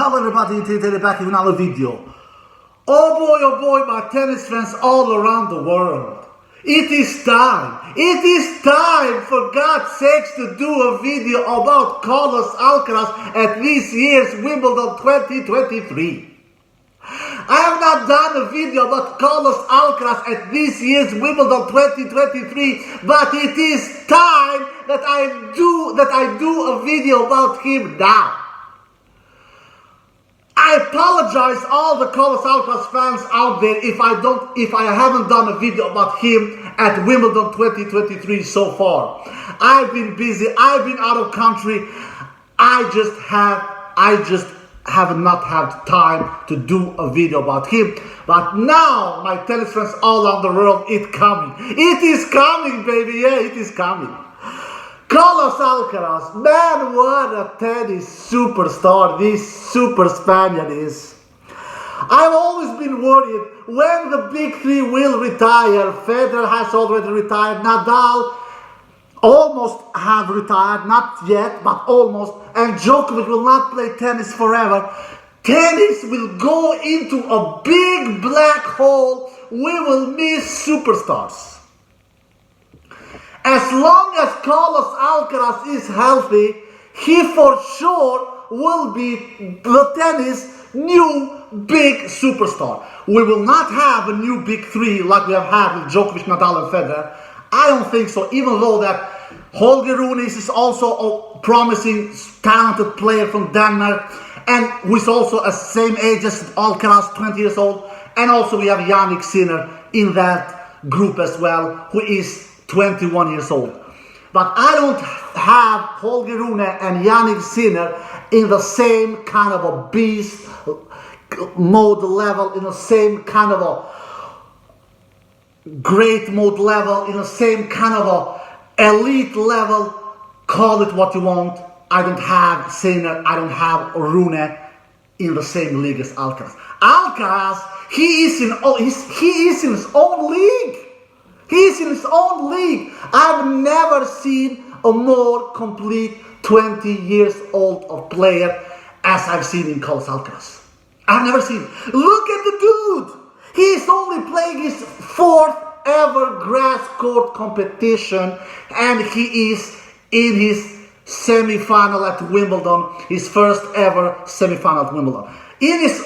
Hello everybody, today back with another video. Oh boy, my tennis fans all around the world. It is time for God's sakes to do a video about Carlos Alcaraz at this year's Wimbledon 2023. I have not done a video about Carlos Alcaraz at this year's Wimbledon 2023, but it is time that I do a video about him now. I apologize all the Carlos Alcaraz fans out there if I haven't done a video about him at Wimbledon 2023 so far. I've been busy, I've been out of country. I just have not had time to do a video about him. But now, my tennis friends all around the world, it's coming. It is coming, baby, yeah, it is coming. Carlos Alcaraz, man, what a tennis superstar this super Spaniard is. I've always been worried when the big three will retire. Federer has already retired, Nadal almost have retired, not yet, but almost, and Djokovic will not play tennis forever. Tennis will go into a big black hole. We will miss superstars. As long as Carlos Alcaraz is healthy, he for sure will be the tennis new big superstar. We will not have a new big three like we have had with Djokovic, Nadal and Federer. I don't think so, even though that Holger Rune is also a promising, talented player from Denmark, and who is also the same age as Alcaraz, 20 years old. And also we have Jannik Sinner in that group as well, who is 21 years old. But I don't have Holger Rune and Jannik Sinner in the same kind of a beast mode level, in the same kind of a great mode level, in the same kind of a elite level. Call it what you want. I don't have Sinner, I don't have Rune in the same league as Alcaraz. Alcaraz, he is in his own league. He's in his own league. I've never seen a more complete 20 years old of player as I've seen in Carlos Alcaraz. I've never seen. Look at the dude. He's only playing his fourth ever grass court competition, and he is in his semi-final at Wimbledon, his first ever semi-final at Wimbledon. In his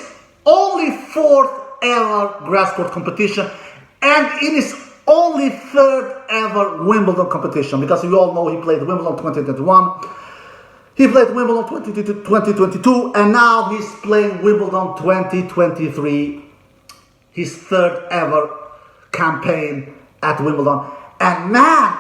only fourth ever grass court competition, and in his only third ever Wimbledon competition, because you all know he played Wimbledon 2021, he played Wimbledon 2022, and now he's playing Wimbledon 2023, his third ever campaign at Wimbledon. And man,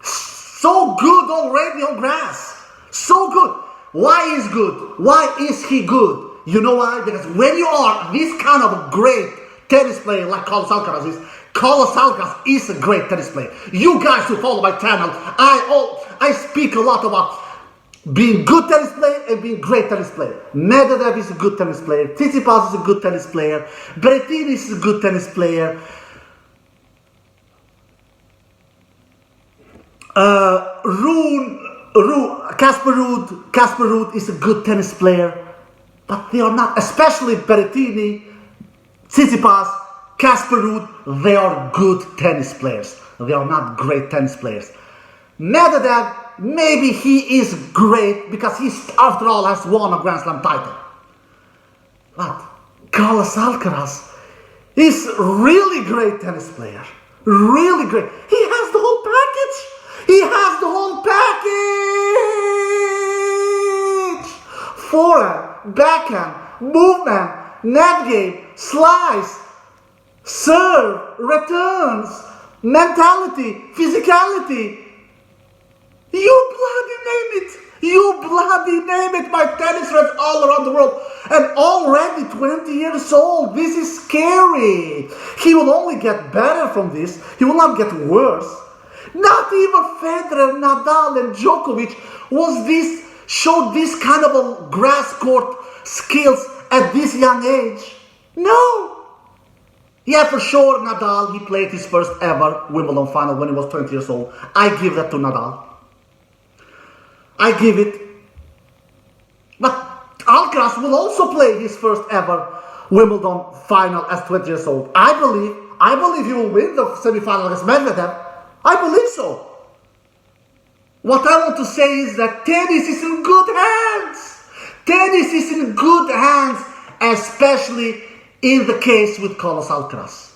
so good already on grass, so good. Why is good? Why is he good? You know why? Because when you are this kind of a great tennis player like Carlos Alcaraz is, Carlos Alcaraz is a great tennis player. You guys who follow my channel, I speak a lot about being good tennis player and being great tennis player. Medvedev is a good tennis player. Tsitsipas is a good tennis player. Berrettini is a good tennis player. Casper Ruud is a good tennis player. But they are not, especially Berrettini, Tsitsipas, Casper Ruud, they are good tennis players. They are not great tennis players. Medvedev, maybe he is great because he, after all, has won a Grand Slam title. But Carlos Alcaraz is really great tennis player. Really great. He has the whole package. He has the whole package. Forehand, backhand, movement, net game, slice, serve, returns, mentality, physicality. You bloody name it. You bloody name it, my tennis friends all around the world. And already 20 years old. This is scary. He will only get better from this. He will not get worse. Not even Federer, Nadal and Djokovic showed this kind of a grass court skills at this young age. No. Yeah, for sure, Nadal, he played his first ever Wimbledon final when he was 20 years old. I give that to Nadal. I give it. But Alcaraz will also play his first ever Wimbledon final as 20 years old. I believe he will win the semi-final against Medvedev. I believe so. What I want to say is that tennis is in good hands. Tennis is in good hands, especially in the case with Carlos Alcaraz.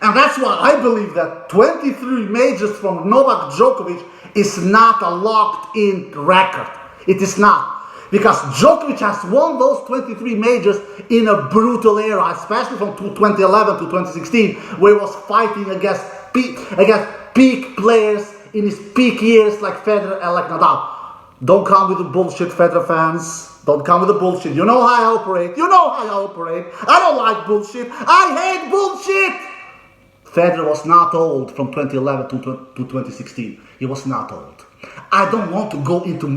And that's why I believe that 23 majors from Novak Djokovic is not a locked-in record. It is not. Because Djokovic has won those 23 majors in a brutal era, especially from 2011 to 2016, where he was fighting against peak players in his peak years like Federer and like Nadal. Don't come with the bullshit, Federer fans. Don't come with the bullshit. You know how I operate. You know how I operate. I don't like bullshit. I hate bullshit. Federer was not old from 2011 to 2016. He was not old. I don't want to go into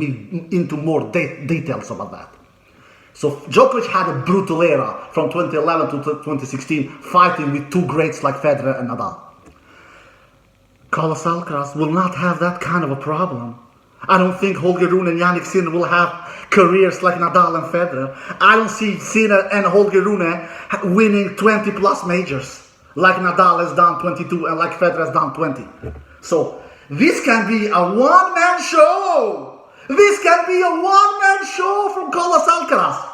more details about that. So Djokovic had a brutal era from 2011 to 2016, fighting with two greats like Federer and Nadal. Carlos Alcaraz will not have that kind of a problem. I don't think Holger Rune and Jannik Sinner will have careers like Nadal and Federer. I don't see Sinner and Holger Rune winning 20 plus majors like Nadal has done 22 and like Federer has done 20. So this can be a one-man show. This can be a one-man show from Carlos Alcaraz.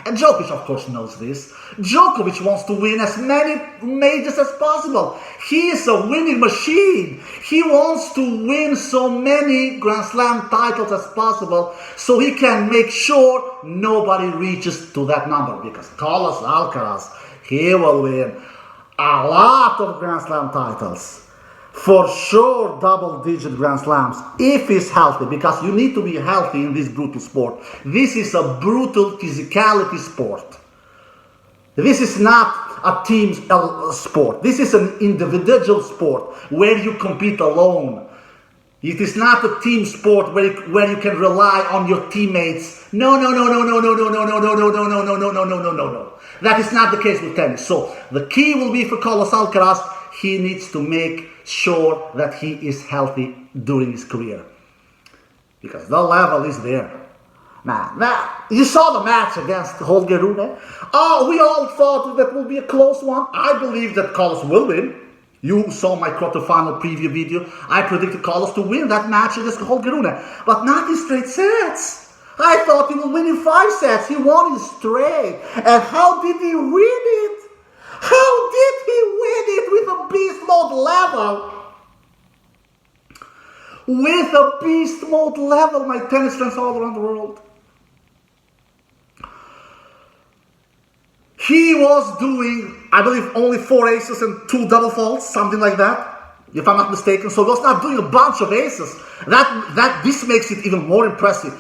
And Djokovic, of course, knows this. Djokovic wants to win as many majors as possible. He is a winning machine. He wants to win so many Grand Slam titles as possible so he can make sure nobody reaches to that number. Because Carlos Alcaraz, he will win a lot of Grand Slam titles. For sure, double-digit Grand Slams, if he's healthy, because you need to be healthy in this brutal sport. This is a brutal physicality sport. This is not a team sport. This is an individual sport where you compete alone. It is not a team sport where you can rely on your teammates. No. That is not the case with tennis. So the key will be for Carlos Alcaraz. He needs to make sure that he is healthy during his career. Because the level is there. Man, you saw the match against Holger Rune. Oh, we all thought that would be a close one. I believe that Carlos will win. You saw my quarterfinal preview video. I predicted Carlos to win that match against Holger Rune. But not in straight sets. I thought he would win in 5 sets. He won in straight. And how did he win it? How did he win it with a beast mode level? With a beast mode level, my tennis friends all around the world. He was doing, I believe, only 4 aces and 2 double faults, something like that, if I'm not mistaken. So he was not doing a bunch of aces. This makes it even more impressive.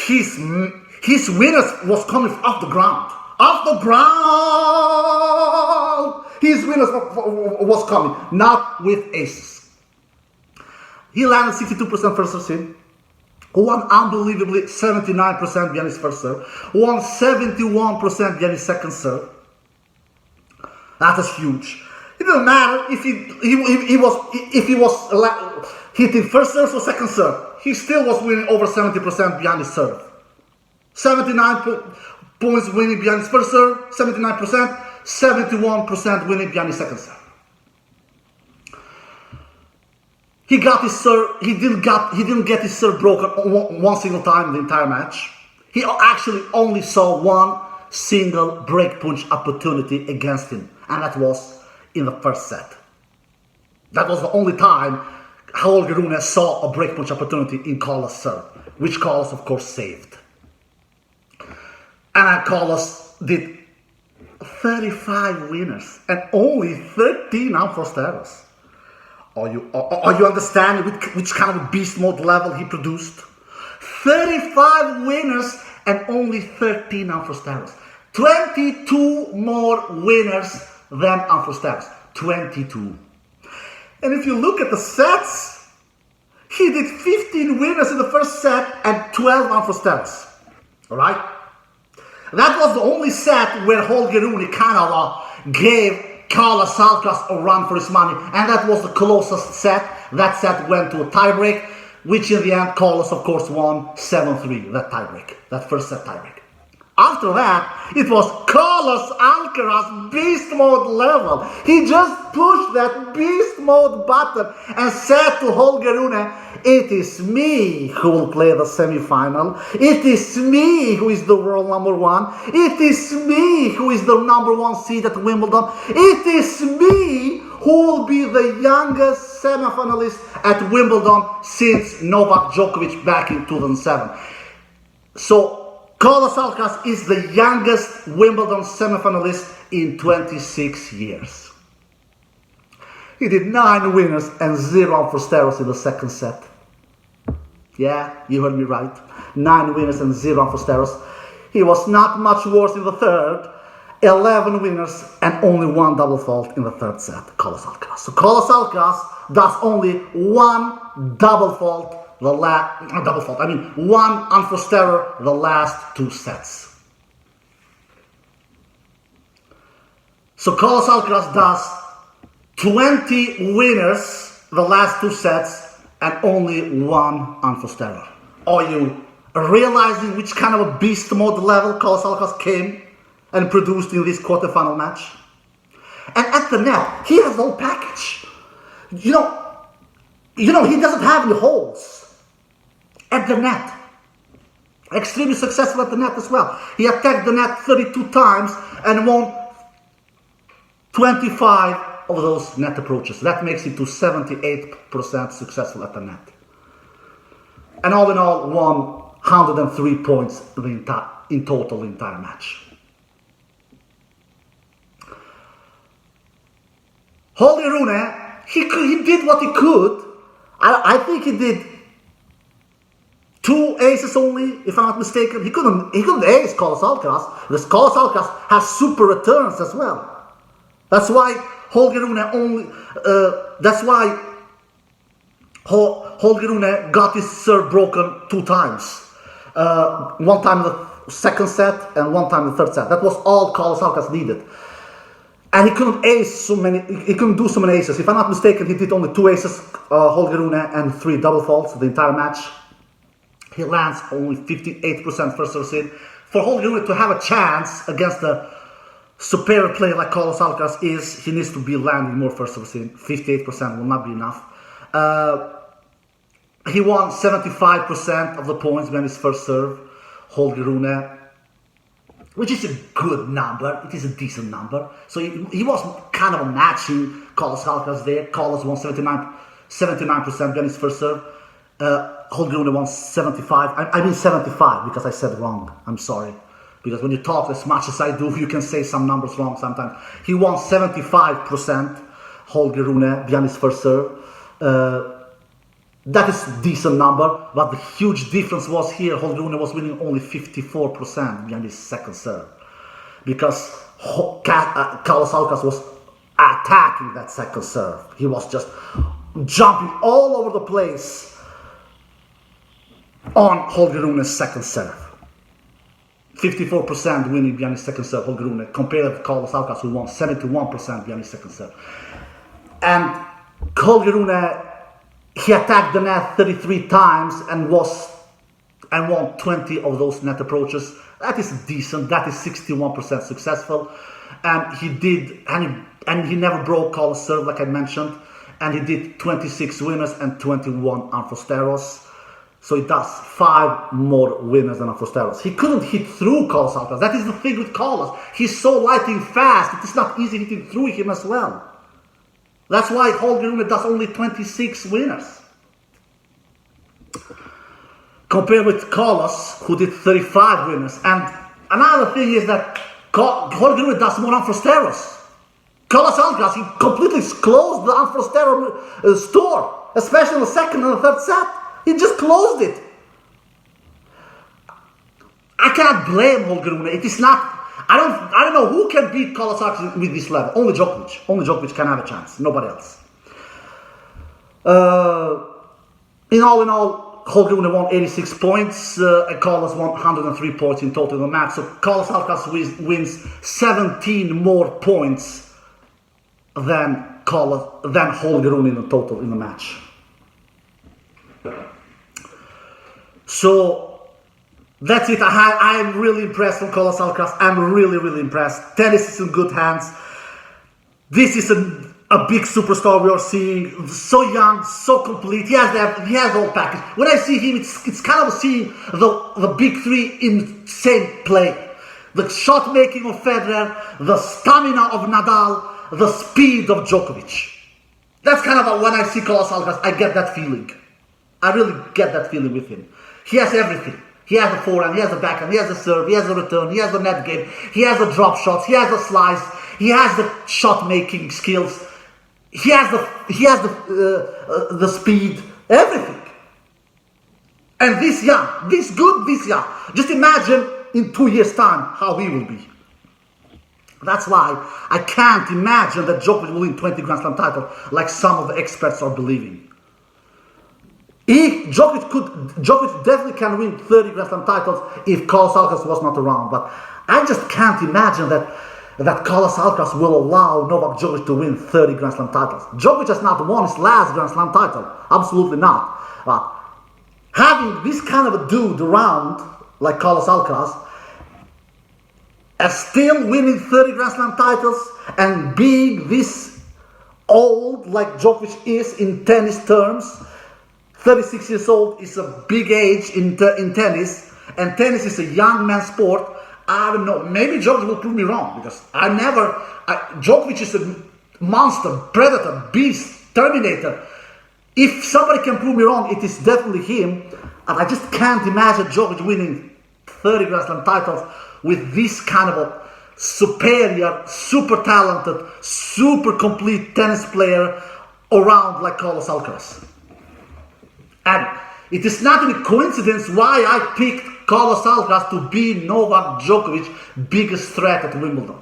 His winners was coming off the ground. Off the ground! His winners was coming, not with aces. He landed 62% first serve in, won unbelievably 79% behind his first serve, won 71% behind his second serve. That is huge. It doesn't matter if he was hitting first serve or second serve. He still was winning over 70% behind his serve. 79 points winning behind his first serve, 79%, 71% winning behind his second serve. He got his serve. He didn't get his serve broken one single time in the entire match. He actually only saw one single break punch opportunity against him, and that was in the first set. That was the only time Holger Rune saw a break punch opportunity in Carlos' serve, which Carlos, of course, saved. And Carlos did 35 winners and only 13 unforced errors. Are you understanding which kind of a beast mode level he produced? 35 winners and only 13 unforced errors. 22 more winners than unforced errors. 22. And if you look at the sets, he did 15 winners in the first set and 12 unforced errors. Alright? That was the only set where Holger Rune kind of gave Carlos Alcaraz a run for his money, and that was the closest set. That set went to a tiebreak. which in the end Carlos of course won 7-3, that tiebreak, that first set tiebreak. After that, it was Carlos Alcaraz beast mode level. He just pushed that beast mode button and said to Holger Rune, it is me who will play the semi-final. It is me who is the world number one. It is me who is the number one seed at Wimbledon. It is me who will be the youngest semi-finalist at Wimbledon since Novak Djokovic back in 2007. So Carlos Alcaraz is the youngest Wimbledon semi-finalist in 26 years. He did 9 winners and 0 unforced in the second set. Yeah, you heard me right. 9 winners and 0 unforced. He was not much worse in the third. 11 winners and only 1 double fault in the third set, Carlos Alcaraz. So Carlos Alcaraz does only 1 double fault, one unforced error the last 2 sets. So Carlos Alcaraz does 20 winners the last 2 sets and only 1 unforced error. Are you realizing which kind of a beast mode level Carlos Alcaraz came and produced in this quarterfinal match? And at the net, he has the whole package. You know, he doesn't have any holes at the net. Extremely successful at the net as well. He attacked the net 32 times and won 25 of those net approaches. That makes it to 78% successful at the net. And all in all, won 103 points in total the entire match. Holger Rune, he did what he could. I think he did 2 aces only, if I'm not mistaken. He couldn't ace Carlos Alcaraz, because Carlos Alcaraz has super returns as well. That's why Holger Rune Holger Rune got his serve broken 2 times. One time in the second set and one time in the third set. That was all Carlos Alcaraz needed. And he couldn't do so many aces. If I'm not mistaken, he did only 2 aces, Holger Rune, and 3 double faults the entire match. He lands only 58% first serve in. For Holger Rune to have a chance against a superior player like Carlos Alcaraz he needs to be landing more first serve in. 58% will not be enough. He won 75% of the points behind his first serve, Holger Rune, which is a good number. It is a decent number. So he was kind of matching Carlos Alcaraz there. Carlos won 79% behind his first serve. Holger Rune won 75. I mean 75 because I said wrong. I'm sorry. Because when you talk as much as I do, you can say some numbers wrong sometimes. He won 75%, Holger Rune, behind his first serve. That is a decent number, but the huge difference was here, Holger Rune was winning only 54% behind his second serve. Because Carlos Alcaraz was attacking that second serve. He was just jumping all over the place on Holger Rune's second serve. 54% winning behind his second serve, Holger Rune, compared to Carlos Alcaraz, who won 71% behind his second serve. And Holger Rune, he attacked the net 33 times and won 20 of those net approaches. That is decent. That is 61% successful. And he never broke Carlos' serve, like I mentioned. And he did 26 winners and 21 unforced errors. So he does 5 more winners than unforced errors. He couldn't hit through Carlos Alcaraz. That is the thing with Carlos. He's so lightning fast. It is not easy hitting through him as well. That's why Holger Rune does only 26 winners. Compared with Carlos, who did 35 winners. And another thing is that Holger Rune does more unforced errors. Carlos Alcaraz, he completely closed the unforced error store, especially in the second and the third set. He just closed it. I cannot blame Holger Rune. It is not. I don't know who can beat Carlos Alcaraz with this level. Only Djokovic. Only Djokovic can have a chance. Nobody else. In all, Holger Rune won 86 points. And Carlos won 103 points in total in the match. So Carlos Alcaraz wins 17 more points than Holger Rune in the total in the match. So that's it. I am really impressed with Carlos Alcaraz. I'm really, really impressed. Tennis is in good hands. This is a big superstar we are seeing. So young, so complete. He has the whole package. When I see him, it's kind of seeing the big three in same play. The shot making of Federer, the stamina of Nadal, the speed of Djokovic. That's kind of when I see Carlos Alcaraz, I get that feeling. I really get that feeling with him. He has everything. He has the forehand, he has the backhand, he has the serve, he has the return, he has the net game, he has the drop shots, he has the slice, he has the shot making skills, he has the speed, everything. And this young, this good, this young. Just imagine in 2 years' time how he will be. That's why I can't imagine that Djokovic will win 20 Grand Slam titles like some of the experts are believing. Djokovic definitely can win 30 Grand Slam titles if Carlos Alcaraz was not around. But I just can't imagine that Carlos Alcaraz will allow Novak Djokovic to win 30 Grand Slam titles. Djokovic has not won his last Grand Slam title. Absolutely not. But having this kind of a dude around, like Carlos Alcaraz, and still winning 30 Grand Slam titles and being this old like Djokovic is in tennis terms, 36 years old is a big age in tennis, and tennis is a young man's sport. I don't know, maybe Djokovic will prove me wrong, because Djokovic is a monster, predator, beast, terminator. If somebody can prove me wrong, it is definitely him, and I just can't imagine Djokovic winning 30 Grand Slam titles with this kind of a superior, super talented, super complete tennis player around like Carlos Alcaraz. And it is not any coincidence why I picked Carlos Alcaraz to be Novak Djokovic's biggest threat at Wimbledon.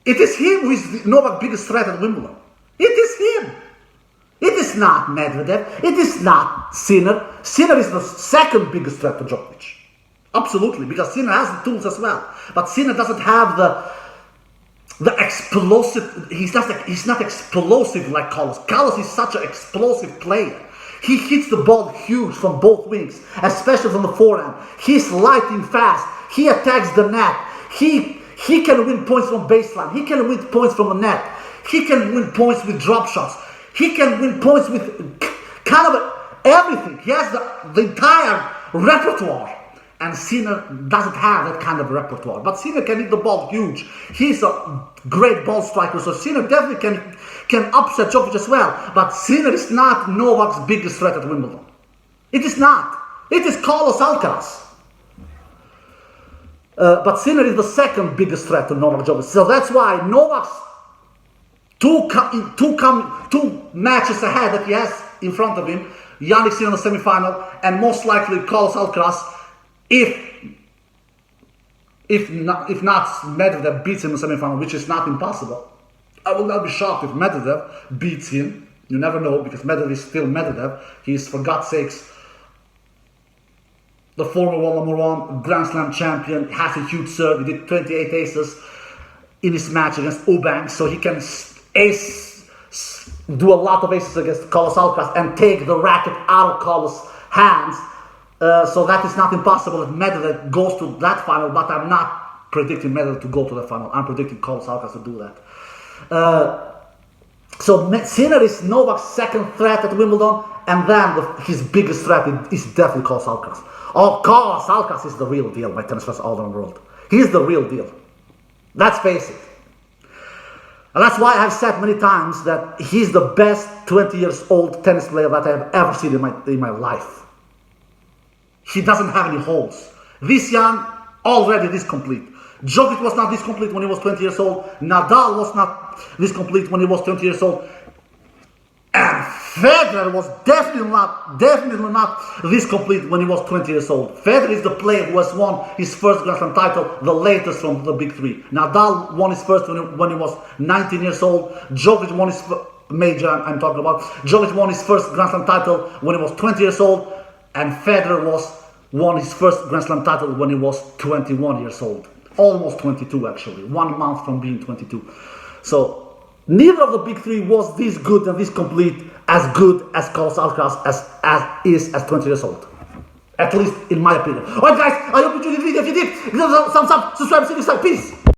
It is him who is Novak's biggest threat at Wimbledon. It is him. It is not Medvedev. It is not Sinner. Sinner is the second biggest threat to Djokovic. Absolutely, because Sinner has the tools as well. But Sinner doesn't have the explosive. He's not explosive like Carlos. Carlos is such an explosive player. He hits the ball huge from both wings, especially from the forehand. He's lightning fast. He attacks the net. He can win points from baseline. He can win points from the net. He can win points with drop shots. He can win points with kind of everything. He has the entire repertoire. And Sinner doesn't have that kind of repertoire. But Sinner can hit the ball huge. He's a great ball striker. So Sinner definitely can upset Djokovic as well. But Sinner is not Novak's biggest threat at Wimbledon. It is not. It is Carlos Alcaraz. But Sinner is the second biggest threat to Novak Djokovic. So that's why Novak's two matches ahead that he has in front of him, Jannik Sinner in the semifinal, and most likely Carlos Alcaraz, if not Medvedev beats him in the semifinal, which is not impossible. I will not be shocked if Medvedev beats him. You never know, because Medvedev is still Medvedev. He is, for God's sakes, the former world #1 Grand Slam champion, has a huge serve. He did 28 aces in his match against Eubanks, so he can do a lot of aces against Carlos Alcaraz and take the racket out of Carlos' hands. So that is not impossible if Medvedev goes to that final, but I'm not predicting Medvedev to go to the final. I'm predicting Carlos Alcaraz to do that. So Sinner is Novak's second threat at Wimbledon, and then his biggest threat is definitely Carlos Alcaraz. Oh, Carlos Alcaraz is the real deal, my tennis fans all around the world. He's the real deal. Let's face it. And that's why I've said many times that he's the best 20 years old tennis player that I have ever seen in my life. He doesn't have any holes. This young, already this complete. Djokovic was not this complete when he was 20 years old. Nadal was not this complete when he was 20 years old. And Federer was definitely not this complete when he was 20 years old. Federer is the player who has won his first Grand Slam title, the latest from the big three. Nadal won his first when he was 19 years old. Djokovic won his Djokovic won his first Grand Slam title when he was 20 years old. And Federer won his first Grand Slam title when he was 21 years old. Almost 22 actually, 1 month from being 22. So neither of the big three was this good and this complete, as good as Carlos Alcaraz is as 20 years old. At least in my opinion. Alright guys, I hope you enjoyed the video. If you did, give it a thumbs up, subscribe, see you next time. Peace.